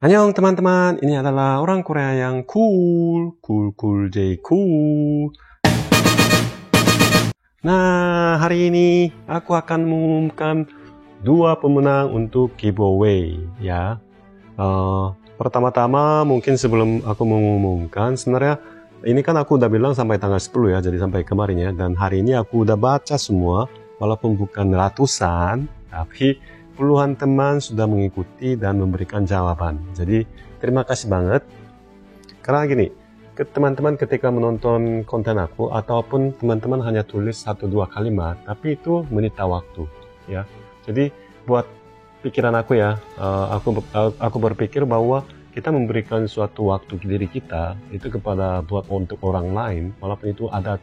Annyeong teman-teman, ini adalah orang Korea yang cool J cool. Nah, hari ini aku akan mengumumkan 2 pemenang untuk giveaway ya. Pertama-tama mungkin sebelum aku mengumumkan, sebenarnya ini kan aku udah bilang sampai tanggal 10 ya, jadi sampai kemarin ya. Dan hari ini aku udah baca semua, walaupun bukan ratusan, tapi puluhan teman sudah mengikuti dan memberikan jawaban. Jadi terima kasih banget. Karena gini, ke teman-teman ketika menonton konten aku, ataupun teman-teman hanya tulis 1-2 kalimat, tapi itu menyita waktu ya. Jadi buat pikiran aku ya, aku berpikir bahwa kita memberikan suatu waktu diri kita itu kepada buat untuk orang lain, walaupun itu ada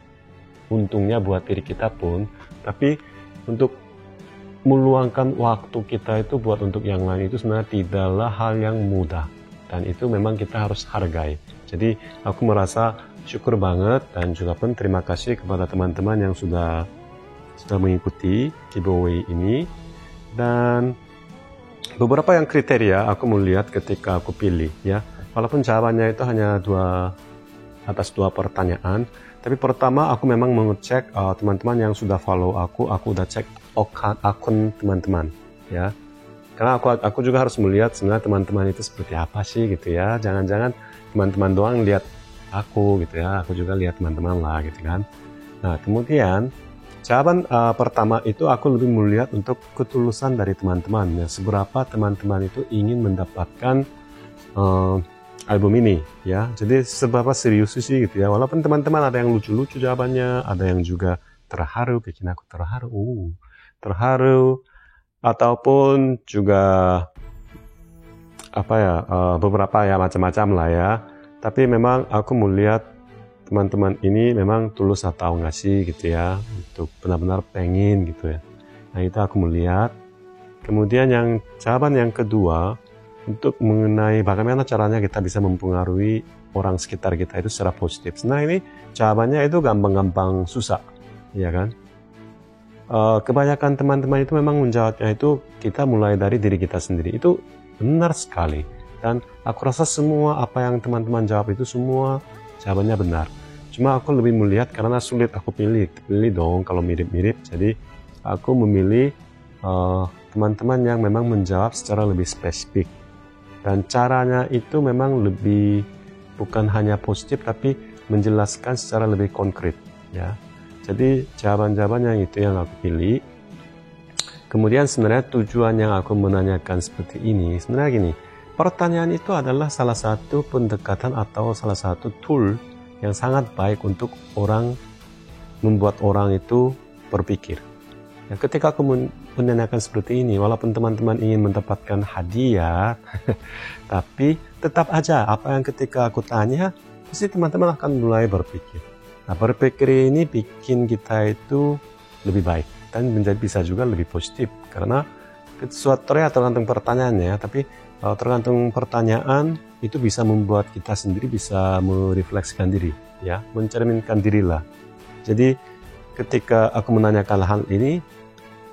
untungnya buat diri kita pun, tapi untuk meluangkan waktu kita itu buat untuk yang lain itu sebenarnya tidaklah hal yang mudah, dan itu memang kita harus hargai. Jadi aku merasa syukur banget dan juga pun terima kasih kepada teman-teman yang sudah mengikuti giveaway ini. Dan beberapa yang kriteria aku melihat ketika aku pilih ya, walaupun jawabannya itu hanya atas dua pertanyaan, tapi pertama aku memang mengecek teman-teman yang sudah follow aku udah cek akun teman-teman ya, karena aku juga harus melihat sebenarnya teman-teman itu seperti apa sih gitu ya. Jangan-jangan teman-teman doang lihat aku gitu ya, aku juga lihat teman-teman lah gitu kan. Nah kemudian jawaban pertama itu aku lebih melihat untuk ketulusan dari teman-teman ya, seberapa teman-teman itu ingin mendapatkan album ini ya. Jadi seberapa serius sih gitu ya, walaupun teman-teman ada yang lucu-lucu jawabannya, ada yang juga terharu, bikin aku terharu, ataupun juga apa ya, beberapa ya macam-macam lah ya. Tapi memang aku melihat teman-teman ini memang tulus atau nggak sih gitu ya, untuk benar-benar pengen gitu ya. Nah itu aku melihat. Kemudian yang jawaban yang kedua, untuk mengenai bagaimana caranya kita bisa mempengaruhi orang sekitar kita itu secara positif. Nah ini jawabannya itu gampang-gampang susah ya kan. Kebanyakan teman-teman itu memang menjawabnya itu kita mulai dari diri kita sendiri. Itu benar sekali, dan aku rasa semua apa yang teman-teman jawab itu semua jawabannya benar. Cuma aku lebih melihat karena sulit aku pilih dong kalau mirip-mirip. Jadi aku memilih teman-teman yang memang menjawab secara lebih spesifik, dan caranya itu memang lebih bukan hanya positif tapi menjelaskan secara lebih konkret ya. Jadi jawaban-jawaban yang itu yang aku pilih. Kemudian sebenarnya tujuan yang aku menanyakan seperti ini sebenarnya gini, pertanyaan itu adalah salah satu pendekatan atau salah satu tool yang sangat baik untuk membuat orang itu berpikir ya. Ketika aku menanyakan seperti ini, walaupun teman-teman ingin mendapatkan hadiah tapi tetap aja apa yang ketika aku tanya pasti teman-teman akan mulai berpikir. Nah berpikir ini bikin kita itu lebih baik dan bisa juga lebih positif, karena suatu tergantung pertanyaannya, tapi tergantung pertanyaan itu bisa membuat kita sendiri bisa merefleksikan diri ya, mencerminkan diri lah. Jadi ketika aku menanyakan hal ini,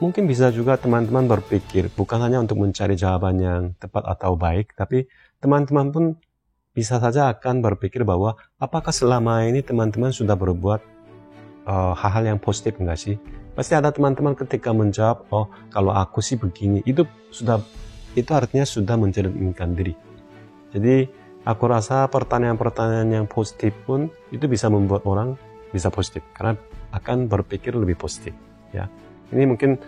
mungkin bisa juga teman-teman berpikir bukan hanya untuk mencari jawaban yang tepat atau baik, tapi teman-teman pun bisa saja akan berpikir bahwa apakah selama ini teman-teman sudah berbuat hal-hal yang positif enggak sih? Pasti ada teman-teman ketika menjawab, oh kalau aku sih begini, itu artinya sudah mencerminkan diri. Jadi aku rasa pertanyaan-pertanyaan yang positif pun itu bisa membuat orang bisa positif, karena akan berpikir lebih positif ya. Ini mungkin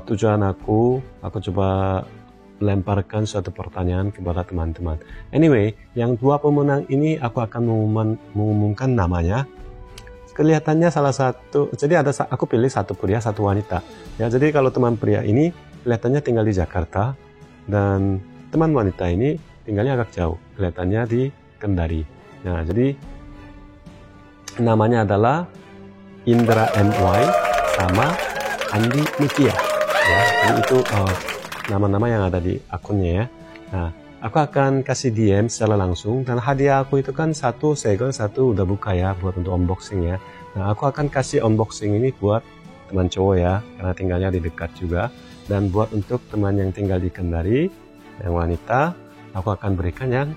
tujuan aku coba lemparkan suatu pertanyaan kepada teman-teman. Anyway, yang 2 pemenang ini aku akan mengumumkan namanya. Kelihatannya salah satu, jadi aku pilih satu pria, satu wanita ya. Jadi kalau teman pria ini kelihatannya tinggal di Jakarta, dan teman wanita ini tinggalnya agak jauh, kelihatannya di Kendari. Nah jadi namanya adalah Indra MY sama Andi Mutia ya. Jadi itu nama-nama yang ada di akunnya ya. Nah aku akan kasih DM secara langsung, dan hadiah aku itu kan satu segel, satu udah buka ya buat untuk unboxing ya. Nah aku akan kasih unboxing ini buat teman cowok ya, karena tinggalnya di dekat juga, dan buat untuk teman yang tinggal di Kendari yang wanita, aku akan berikan yang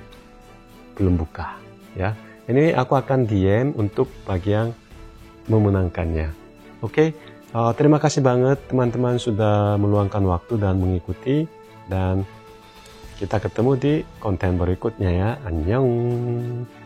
belum buka. Ya, ini aku akan DM untuk bagi yang memenangkannya. Oke, terima kasih banget teman-teman sudah meluangkan waktu dan mengikuti, dan kita ketemu di konten berikutnya ya. Annyeong.